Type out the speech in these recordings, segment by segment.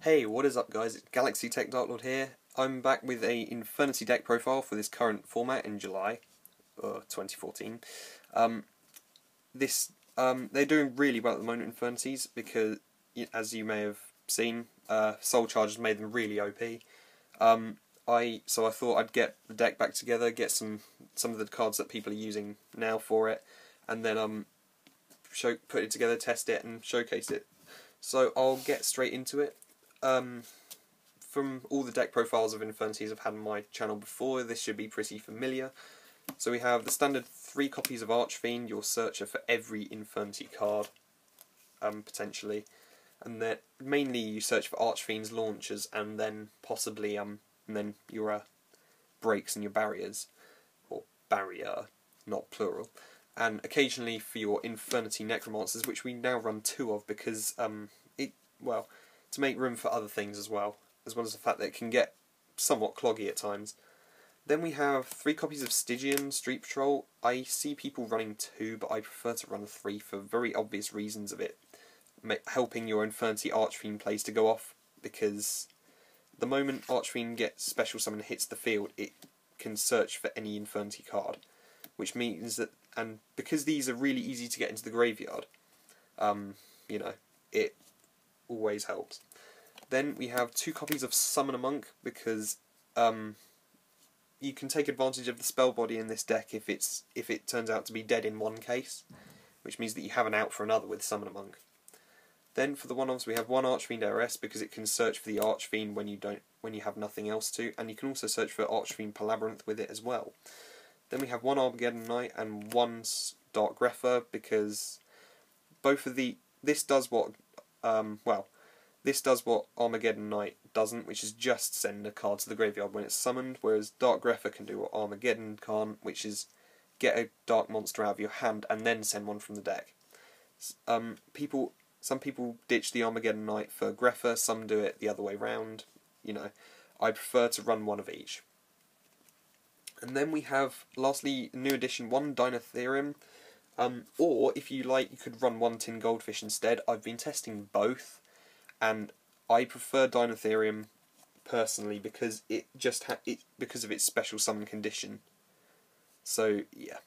Hey, what is up guys, it's Galaxy Tech Dark Lord here. I'm back with a Infernity deck profile for this current format in July 2014. They're doing really well at the moment, Infernities, because as you may have seen, Soul Charge has made them really OP. So I thought I'd get the deck back together, get some of the cards that people are using now for it, and then put it together, test it, and showcase it. So I'll get straight into it. From all the deck profiles of Infernities I've had on my channel before, this should be pretty familiar. So we have the standard 3 copies of Archfiend, your searcher for every Infernity card, potentially. And then mainly you search for Archfiend's launchers, and then possibly and then your breaks and your barriers, or barrier, not plural. And occasionally for your Infernity Necromancers, which we now run 2 of because to make room for other things as well as the fact that it can get somewhat cloggy at times. Then we have 3 copies of Stygian Street Patrol. I see people running 2, but I prefer to run 3 for very obvious reasons of it helping your Infernity Archfiend plays to go off, because the moment Archfiend gets special summon and hits the field, it can search for any Infernity card, which means that, and because these are really easy to get into the graveyard, it always helps. Then we have 2 copies of Summon a Monk, because you can take advantage of the spell body in this deck if it turns out to be dead in one case, which means that you have an out for another with Summon a Monk. Then for the one-offs we have 1 Archfiend Heiress, because it can search for the Archfiend when you have nothing else to, and you can also search for Archfiend Palabyrinth with it as well. Then we have 1 Armageddon Knight and 1 Dark Grepher, because both of this does what Armageddon Knight doesn't, which is just send a card to the graveyard when it's summoned, whereas Dark Grepher can do what Armageddon can't, which is get a dark monster out of your hand and then send one from the deck. Some people ditch the Armageddon Knight for Grepher, some do it the other way round. I prefer to run 1 of each. And then we have, lastly, new edition 1 Dynatherium. Or, if you like, you could run 1 Tin Goldfish instead. I've been testing both, and I prefer Dynatherium personally because because of its special summon condition. So yeah,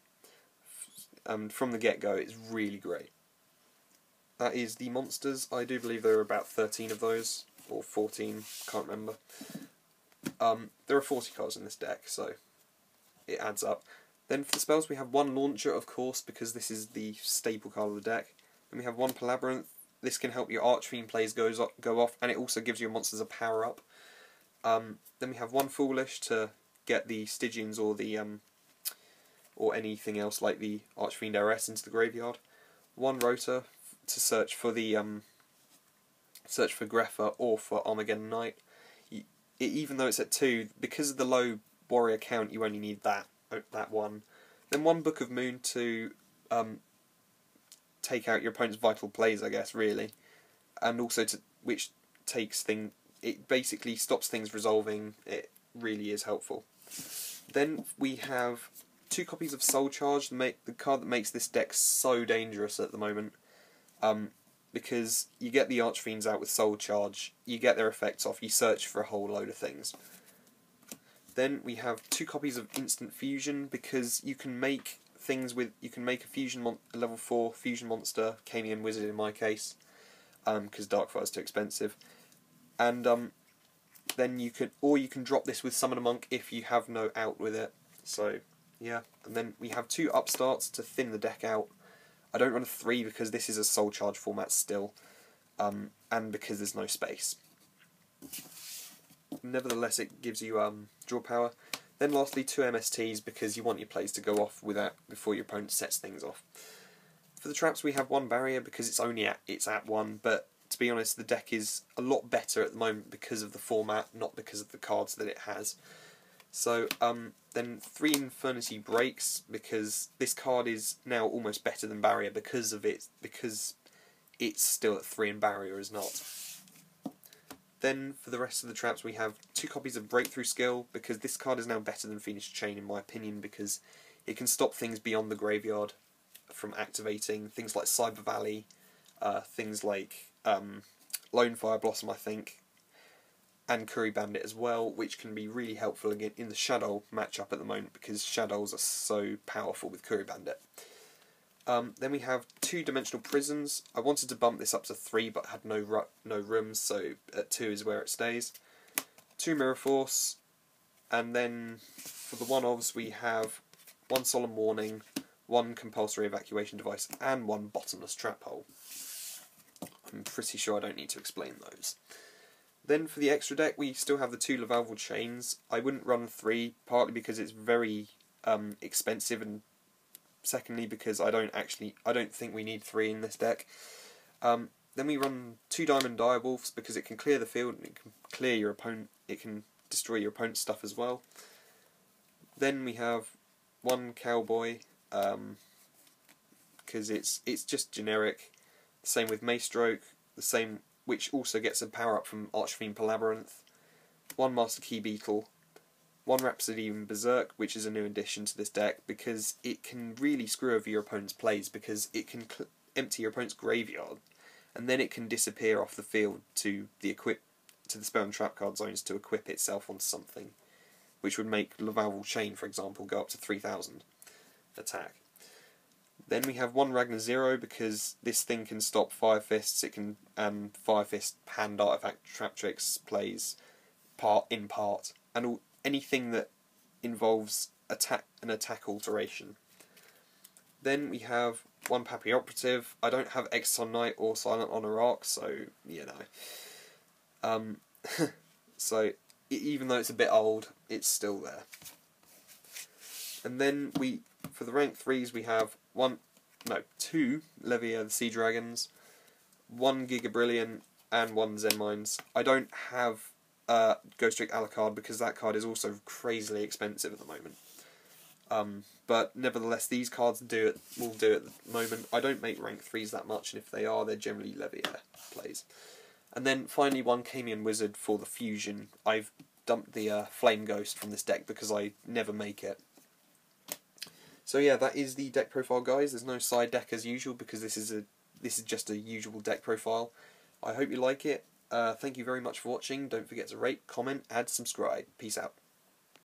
from the get-go, it's really great. That is the monsters. I do believe there are about 13 of those, or 14. Can't remember. There are 40 cards in this deck, so it adds up. Then for the spells we have 1 Launcher, of course, because this is the staple card of the deck. Then we have 1 Palabyrinth. This can help your Archfiend plays go off, and it also gives your monsters a power up. Then we have 1 Foolish to get the Stygians or anything else like the Archfiend Heiress into the graveyard. 1 Rotor to search for Grepher or for Armageddon Knight. Even though it's at 2, because of the low warrior count, you only need that one. Then 1 Book of Moon to take out your opponent's vital plays, I guess, really, and also it basically stops things resolving. It really is helpful. Then we have 2 copies of Soul Charge, the card that makes this deck so dangerous at the moment, because you get the Archfiends out with Soul Charge, you get their effects off, you search for a whole load of things. Then we have 2 copies of Instant Fusion, because you can make things with, a level 4 fusion monster, Canian Wizard in my case, because Darkfire is too expensive, and then you can drop this with Summon a Monk if you have no out with it. So yeah, and then we have 2 Upstarts to thin the deck out. I don't run 3 because this is a Soul Charge format still, and because there's no space. Nevertheless, it gives you draw power. Then lastly, 2 MSTs, because you want your plays to go off before your opponent sets things off. For the traps we have 1 Barrier, because it's at 1, but to be honest the deck is a lot better at the moment because of the format, not because of the cards that it has. So then 3 Infernity Breaks, because this card is now almost better than Barrier because it's still at 3 and Barrier is not. Then for the rest of the traps we have 2 copies of Breakthrough Skill, because this card is now better than Phoenix Chain in my opinion, because it can stop things beyond the graveyard from activating, things like Cyber Valley, things like Lone Fire Blossom I think, and Curry Bandit as well, which can be really helpful again in the Shadow matchup at the moment, because Shadows are so powerful with Curry Bandit. Then we have 2 Dimensional Prisons. I wanted to bump this up to 3, but had no rooms, so at 2 is where it stays. 2 Mirror Force, and then for the one-ofs we have 1 Solemn Warning, 1 Compulsory Evacuation Device, and 1 Bottomless Trap Hole. I'm pretty sure I don't need to explain those. Then for the extra deck, we still have the 2 Lavalval Chains. I wouldn't run 3, partly because it's very expensive, and secondly because I don't think we need 3 in this deck. Then we run 2 Diamond Direwolves because it can clear the field and it can clear your opponent. It can destroy your opponent's stuff as well. Then we have 1 Cowboy because it's just generic. Same with Maystroke, the same, which also gets a power up from Archfiend Palabyrinth. 1 Master Key Beetle, 1 Rhapsody in Berserk, which is a new addition to this deck because it can really screw over your opponent's plays because it can empty your opponent's graveyard, and then it can disappear off the field to the spell and trap card zones to equip itself onto something, which would make Lavalval Chain, for example, go up to 3,000 attack. Then we have 1 Ragnar Zero because this thing can stop Fire Fists. It can Fire Fist hand artifact trap tricks plays in part, and anything that involves an attack alteration. Then we have 1 Pappy Operative. I don't have Exile Knight or Silent Honor Arc, so you know. So even though it's a bit old, it's still there. And then for the rank 3s, we have 2 Levia the Sea Dragons, 1 Giga Brilliant, and 1 Zen Mines. I don't have Ghost Trick Alucard because that card is also crazily expensive at the moment. But nevertheless, these cards will do it at the moment. I don't make rank 3s that much, and if they are, they're generally Levia plays. And then finally 1 Camion Wizard for the fusion. I've dumped the Flame Ghost from this deck because I never make it. So yeah, that is the deck profile, guys. There's no side deck as usual because this is just a usual deck profile. I hope you like it. Thank you very much for watching. Don't forget to rate, comment, and subscribe. Peace out.